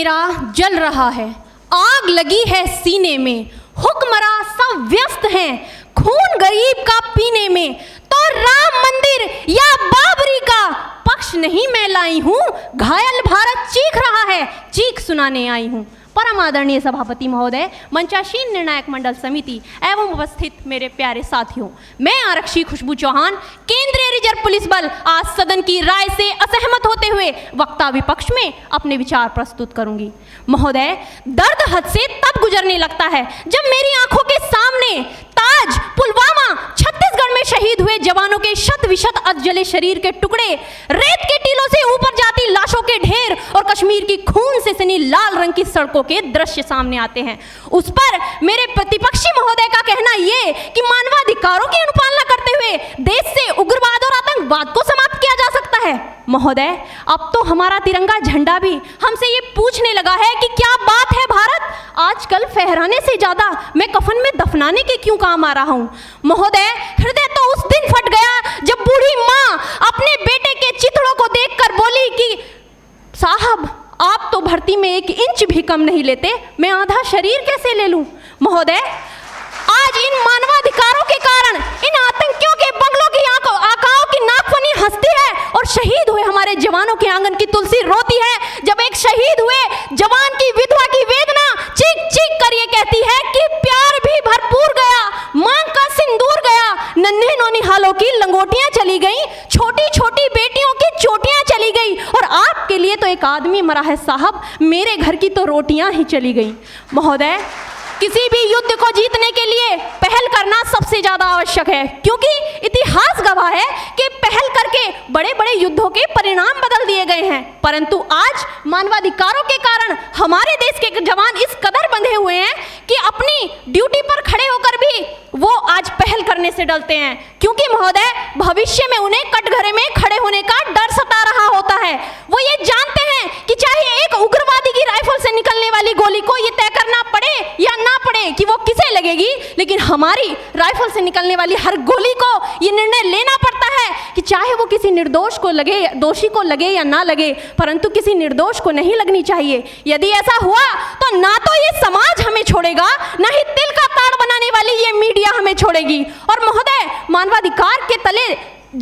मेरा जल रहा है, आग लगी है सीने में, हुक्मरां सब व्यस्त हैं खून गरीब का पीने में। तो राम मंदिर या बाबरी का पक्ष नहीं मैं लाई हूँ, घायल भारत चीख रहा है, चीख सुनाने आई हूँ। परम आदरणीय सभापति महोदय, मंचासीन निर्णायक मंडल समिति एवं उपस्थित मेरे प्यारे साथियों, मैं आरक्षी खुशबू चौहान केंद्रीय रिजर्व पुलिस बल आज सदन की राय से असहमत होते हुए वक्ता विपक्ष में अपने विचार प्रस्तुत करूंगी। महोदय, दर्द हद से तब गुजरने लगता है जब मेरी आंखों के सामने ताज, पुलवामा, छत्तीसगढ़ में शहीद हुए जवानों के शत विशत अधजले शरीर के टुकड़े, रेत के टीलों से ऊपर जाती लाशों के ढेर और कश्मीर की खून से सनी लाल रंग की सड़कों के दृश्य सामने आते हैं। उस पर मेरे प्रतिपक्षी महोदय का कहना ये कि मानवाधिकारों की अनुपालना करते हुए देश से उग्रवाद और आतंकवाद को समाप्त किया जा सकता है। महोदय, अब तो हमारा तिरंगा झंडा भी हमसे ये पूछने लगा है कि क्या बात है भारत, आजकल फहराने से ज्यादा मैं कफन में दफनाने के क्यों काम आ रहा हूँ। महोदय, हृदय तो उस दिन फट गया जब बूढ़ी माँ अपने बेटे के चिथड़ों को देखकर बोली कि साहब, आप तो भर्ती में 1 इंच भी कम नहीं लेते, मैं आधा शरीर कैसे ले लूं। महोदय, आज इन मानवाधिकारों के कारण इन आतंकियों के बंगलों की आकाओं की नाकफनी हंसती है और शहीद हुए हमारे जवानों के आंगन की तुलसी रोती है। जब एक शहीद हुए जवान की विधवा की वेदना चीख चीख कर ये कहती है कि प्यार भी भरपूर गया, मांग का सिंदूर गया, नन्हे नौनिहालों की लंगोटियां चली गई, छोटी छोटी बेटियों की चोटियां चली गई और आपके लिए तो एक आदमी मरा है साहब, मेरे घर की तो रोटियां ही चली गई। महोदय, किसी भी युद्ध को जीतने के लिए पहल करना सबसे ज्यादा आवश्यक है, क्योंकि इतिहास गवाह है कि पहल करके बड़े बड़े युद्धों के परिणाम बदल दिए गए हैं। परंतु आज मानवाधिकारों के कारण हमारे देश के जवान इस कदर बंधे हुए हैं कि अपनी ड्यूटी पर खड़े होकर भी वो आज पहल करने से डरते हैं, क्योंकि महोदय भविष्य में उन्हें कटघरे में खड़े होने का डर सता रहा होता है। वो ये जानते हैं कि चाहे एक उग्रवादी की राइफल से निकलने वाली गोली को ये तय करना पड़े या ना पड़े कि वो किसे लगेगी, लेकिन हमारी राइफल से निकलने वाली हर गोली को ये निर्णय लेना पड़ता है कि चाहे वो किसी निर्दोष को लगे, दोषी को लगे या ना लगे, परंतु किसी निर्दोष को नहीं लगनी चाहिए। यदि ऐसा हुआ तो ना तो ये समाज हमें छोड़ेगा, ना ही तिल का ताड़ बनाने वाली ये मीडिया हमें छोड़ेगी। और महोदय, मानवाधिकार के तले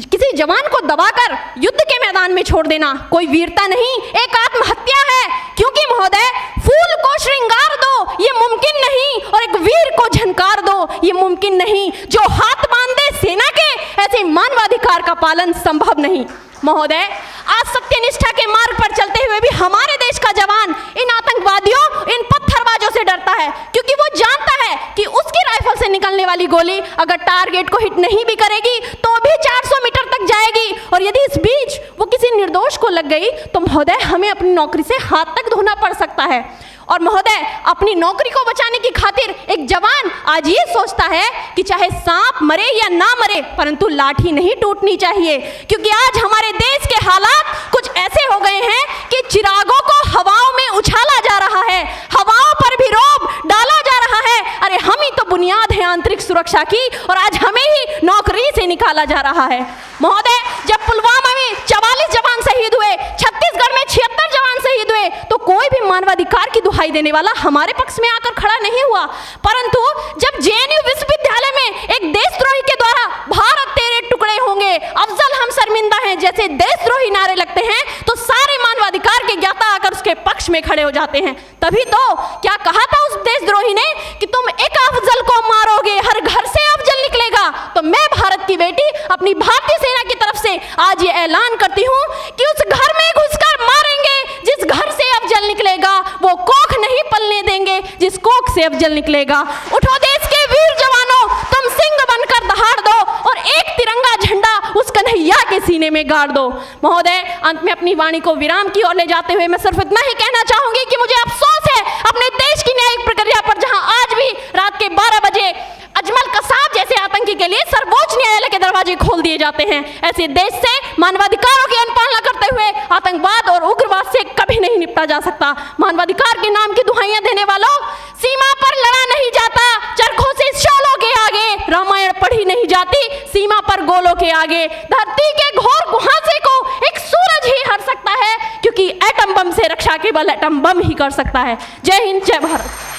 किसी जवान को दबाकर युद्ध के मैदान में छोड़ देना कोई वीरता नहीं, एक आत्महत्या है। क्योंकि महोदय, फूल को श्रृंगार दो ये मुमकिन नहीं और एक वीर को झनकार दो ये मुमकिन नहीं। जो हाथ बांध दे सेना के, ऐसे मानवाधिकार का पालन संभव नहीं। महोदय, आज सत्यनिष्ठा के मार्ग पर चलते हुए भी हमारे देश का जवान इन आतंकवादियों, इन पत्थरबाजों से डरता है, क्योंकि वो जानता है कि उसकी राइफल से निकलने वाली गोली अगर टारगेट को हिट नहीं भी करेगी तो भी 400 मीटर तक जाएगी, और यदि इस बीच वो किसी निर्दोष को लग गई तो महोदय हमें अपनी नौकरी से हाथ तक धोना पड़ सकता है। और महोदय, अपनी नौकरी को बचाने की खातिर एक जवान आज ये सोचता है कि चाहे सांप मरे या ना मरे, परंतु लाठी नहीं टूटनी चाहिए, क्योंकि आज हमारे देश के हालात कुछ ऐसे हो गए हैं कि चिरागों को हवाओं में उछाला जा रहा है, हवाओं पर भी रोब डाला जा रहा है। अरे हम ही तो बुनियाद है आंतरिक सुरक्षा की, और आज हमें ही नौकरी से निकाला जा रहा है। महोदय, जब पुलवामा में 44 जवान शहीद हुए, छत्तीसगढ़ में 76 जवान शहीद हुए, तो कोई भी मानवाधिकार की दुहाई देने वाला हमारे पक्ष में आकर खड़ा नहीं हुआ। परंतु जब जेएनयू विश्वविद्यालय में एक देशद्रोही के द्वारा भारत तेरे टुकड़े होंगे, अफजल हम शर्मिंदा हैं जैसे देशद्रोही नारे लगते हैं, तो सारे मानवाधिकार के ज्ञाता आकर उसके पक्ष में खड़े हो जाते हैं। तभी तो क्या कहा था उस देशद्रोही ने कि तुम एक अफजल को मारोगे, हर घर से अफजल निकलेगा। तो मैं भारत की बेटी अपनी भारतीय सेना की तरफ से आज ये ऐलान करती हूँ कि उस घर में घुसकर मारेंगे जिस घर से अफजल निकलेगा, वो कोख नहीं पलने देंगे जिस कोख से अफजल निकलेगा। उठो देश के वीर जवानों, तुम सिंह बनकर दहाड़ दो और एक तिरंगा झंडा उस कन्हैया के सीने में गाड़ दो। महोदय, अंत में अपनी वाणी को विराम की ओर ले जाते हुए मैं सिर्फ इतना ही कहना चाहूंगी कि मुझे अफसोस है अपने देश की न्यायिक प्रक्रिया पर, जहां आज भी रात के 12 बजे अजमल कसाब जैसे आतंकी के लिए सर्वोच्च न्यायालय के दरवाजे खोल दिए जाते हैं। ऐसे देश से मानवाधिकारों की अनुपालना करते हुए आतंकवाद और उग्रवाद से कभी नहीं निपटा जा सकता। मानवाधिकार के नाम की दुहाइयां देने वालों, सीमा पर लड़ा नहीं जाता, चरखों से शोलों के आगे रामायण पढ़ी नहीं जाती, सीमा पर गोलों के आगे। धरती के घोर कुहासे को एक सूरज ही हर सकता है, क्योंकि एटम बम से रक्षा के केवल एटम बम ही कर सकता है। जय हिंद, जय भारत।